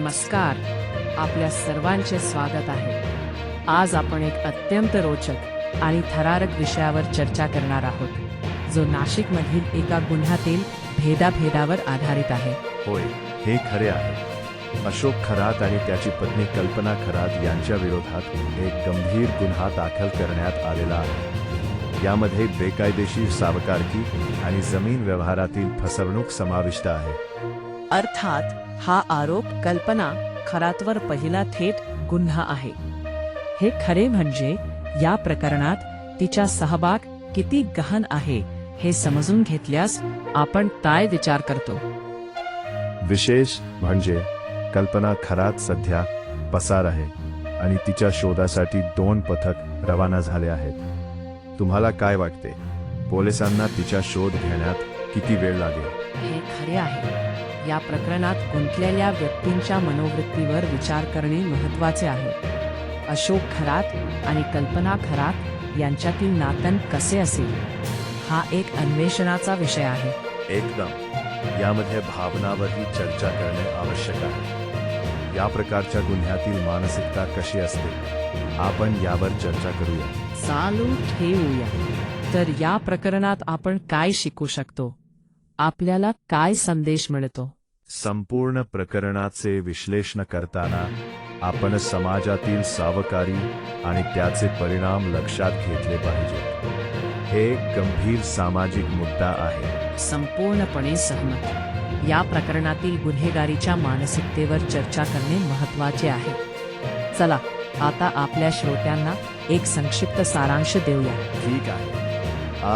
नमस्कार, आपल्या सर्वांचे स्वागत आहे. आज आपण एक अत्यंत रोचक आणि थरारक विषयावर चर्चा करणार आहोत, जो नाशिकमधील एका गुन्ह्यातील भेदाभेदावर आधारित आहे. होय, हे खरे आहे. अशोक खरात आणि त्याची पत्नी कल्पना खरात यांच्या विरोधात एक गंभीर गुन्हा दाखल करण्यात आलेला आहे. यामध्ये बेकायदेशीर सावकारकी आणि जमीन व्यवहारातील फसवणूक समाविष्ट आहे. अर्थात हा आरोप कल्पना खरातवर पहिला थेट गुन्हा आहे. हे खरे म्हणजे या प्रकरणात तिचा सहभाग किती गहन आहे हे समजून घेतल्यास आपण काय विचार करतो. विशेष म्हणजे कल्पना खरात सध्या पसार आहे आणि तिच्या शोधासाठी 2 पथक रवाना झाले आहेत. तुम्हाला काय वाटते, पोलिसांना तिचा शोध घेण्यात किती वेळ लागेल? हे खरे आहे. या प्रकरणात गुंतलेल्या व्यक्तींच्या मनोवृत्तीवर विचार करणे महत्त्वाचे आहे. अशोक खरात आणि कल्पना खरात यांच्यातील नातं कसे असेल, हा एक अन्वेषणाचा विषय आहे. एकदम. यामध्ये भावनावरही चर्चा करणे आवश्यक आहे. या प्रकारच्या गुन्ह्यातील मानसिकता कशी असते, आपण यावर चर्चा करूया. चालू ठेवूया. तर या प्रकरणात आपण काय शिकू शकतो? आपल्याला काय संदेश मिळतो? संपूर्ण प्रकरणाचे विश्लेषण करताना आपण समाजातील सावकारी आणि त्याचे परिणाम लक्षात घेतले पाहिजे. हे गंभीर सामाजिक मुद्दा आहे. संपूर्णपणे सहमत. या प्रकरणातील गुन्हेगारीच्या मानसिकतेवर चर्चा करणे महत्त्वाचे आहे. चला, आता आपल्या श्रोत्यांना एक संक्षिप्त सारांश देऊया. ठीक आहे.